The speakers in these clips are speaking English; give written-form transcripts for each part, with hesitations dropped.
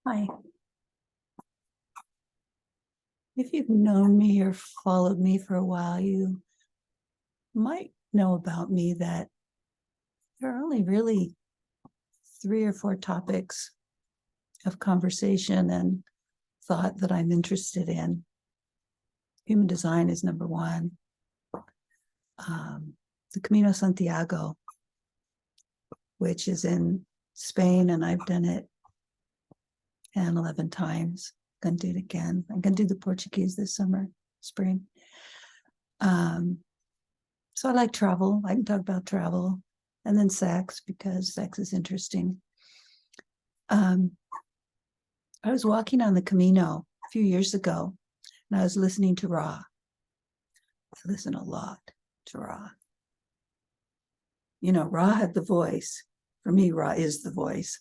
Hi. If you've known me or followed me for a while, you might know about me that there are only really 3 or 4 topics of conversation and thought that I'm interested in. Human design is number one. The Camino Santiago, which is in Spain, and I've done it 10, 11 times. I'm going to do it again. I'm going to do the Portuguese this spring. So I like travel. I can talk about travel, and then sex, because sex is interesting. I was walking on the Camino a few years ago, and I was listening to Ra. I listen a lot to Ra. You know, Ra had the voice. For me, Ra is the voice.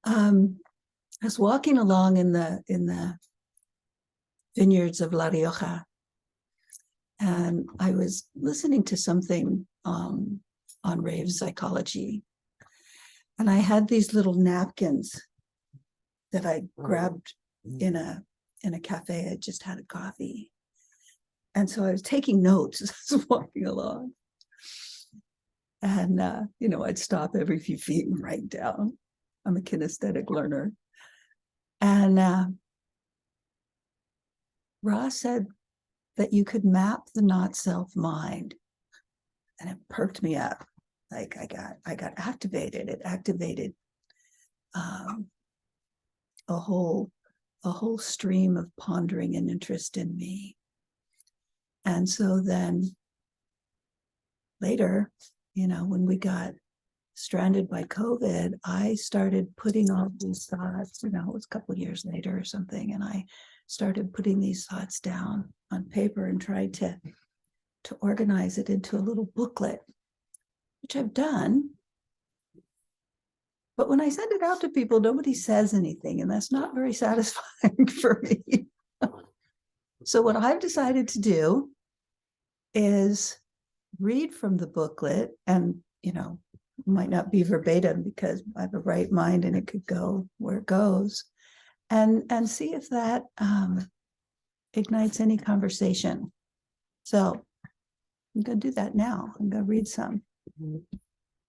I was walking along in the vineyards of La Rioja, and I was listening to something on rave psychology. And I had these little napkins that I grabbed in a cafe. I just had a coffee. And so I was taking notes as I was walking along. And, I'd stop every few feet and write down. I'm a kinesthetic learner. And Ross said that you could map the not self mind. And it perked me up. Like I got activated. It activated a whole stream of pondering and interest in me. And so then later, when we got stranded by COVID, I started putting all these thoughts, it was a couple of years later or something, and I started putting these thoughts down on paper and tried to organize it into a little booklet, which I've done. But when I send it out to people, nobody says anything, and that's not very satisfying for me. So what I've decided to do is read from the booklet, and, might not be verbatim because I have a right mind and it could go where it goes, and see if that ignites any conversation. So I'm going to do that now. I'm going to read some. Of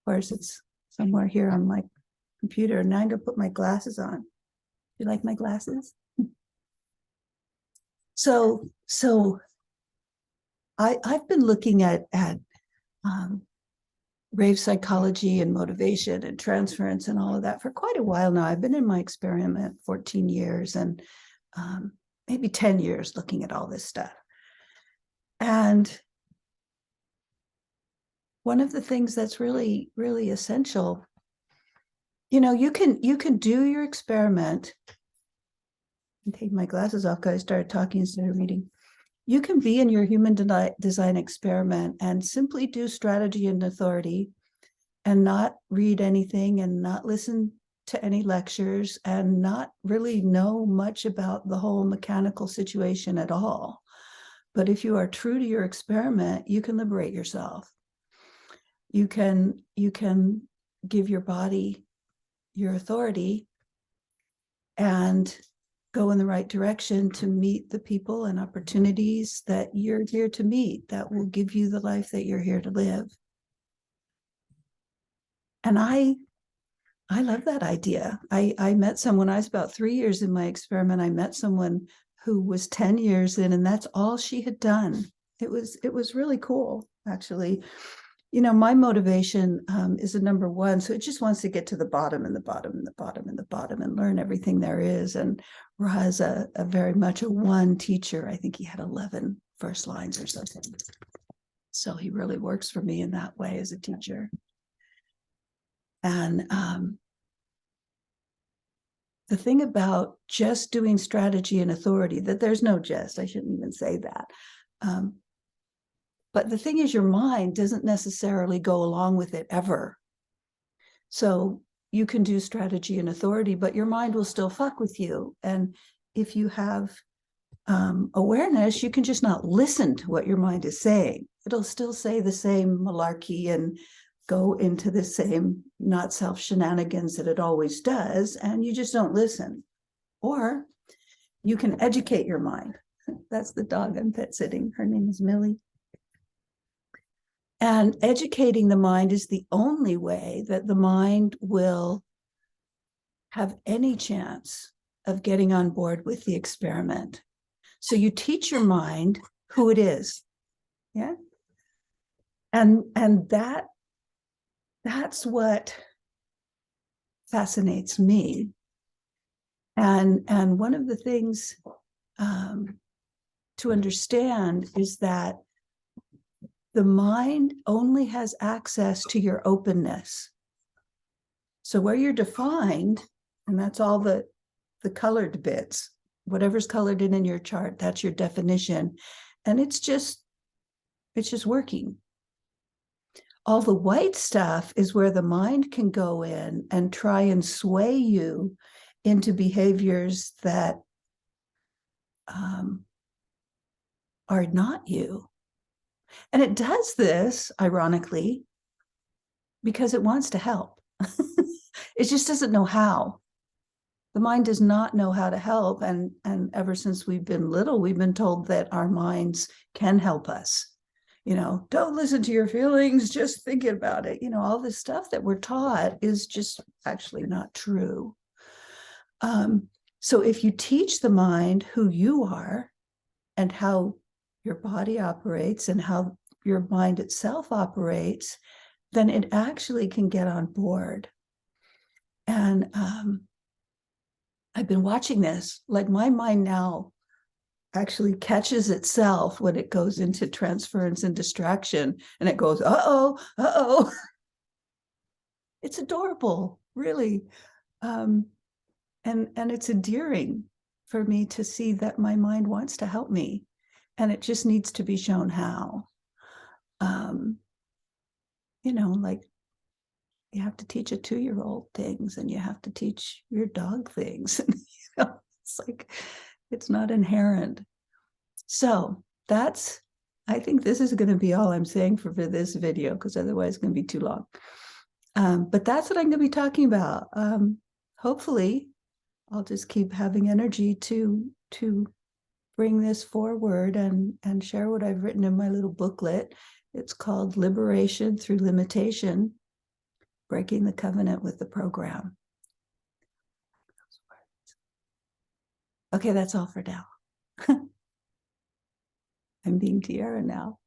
course, it's somewhere here on my computer. Now I'm going to put my glasses on. You like my glasses? So I've been looking at rave psychology and motivation and transference and all of that for quite a while now. I've been in my experiment 14 years and maybe 10 years looking at all this stuff. And one of the things that's really, really essential, you can do your experiment. And take my glasses off because I started talking instead of reading. You can be in your human design experiment and simply do strategy and authority and not read anything and not listen to any lectures and not really know much about the whole mechanical situation at all. But if you are true to your experiment, you can liberate yourself. You can give your body your authority and go in the right direction to meet the people and opportunities that you're here to meet, that will give you the life that you're here to live. And I love that idea. I met someone, I was about 3 years in my experiment. I met someone who was 10 years in, and that's all she had done. It was really cool, actually. My motivation is a number one. So it just wants to get to the bottom and the bottom and the bottom and the bottom and learn everything there is. And Ra is a very much a one teacher. I think he had 11 first lines or something. So he really works for me in that way as a teacher. And the thing about just doing strategy and authority, that there's no just, I shouldn't even say that. But the thing is, your mind doesn't necessarily go along with it ever. So you can do strategy and authority, but your mind will still fuck with you. And if you have awareness, you can just not listen to what your mind is saying. It'll still say the same malarkey and go into the same not self shenanigans that it always does, and you just don't listen. Or you can educate your mind. That's the dog I'm pet sitting. Her name is Millie. And educating the mind is the only way that the mind will have any chance of getting on board with the experiment. So you teach your mind who it is. Yeah. And that's what fascinates me. And one of the things to understand is that the mind only has access to your openness. So where you're defined, and that's all the colored bits, whatever's colored in your chart, that's your definition. And it's just working. All the white stuff is where the mind can go in and try and sway you into behaviors that are not you. And it does this, ironically, because it wants to help. It just doesn't know how. The mind does not know how to help. And ever since we've been little, we've been told that our minds can help us. You know, don't listen to your feelings, just thinking about it. You know, all this stuff that we're taught is just actually not true. So if you teach the mind who you are and how your body operates and how your mind itself operates, then it actually can get on board. And I've been watching this, like my mind now actually catches itself when it goes into transference and distraction, and it goes, uh-oh. It's adorable, really. And it's endearing for me to see that my mind wants to help me, and it just needs to be shown how. You know, like you have to teach a 2-year-old things, and you have to teach your dog things. And, you know, it's like, it's not inherent. So I think this is going to be all I'm saying for this video, because otherwise it's going to be too long. But that's what I'm going to be talking about. Hopefully, I'll just keep having energy to bring this forward and share what I've written in my little booklet. It's called Liberation Through Limitation, Breaking the Covenant with the Program. Okay, that's all for now. I'm being Tiara now.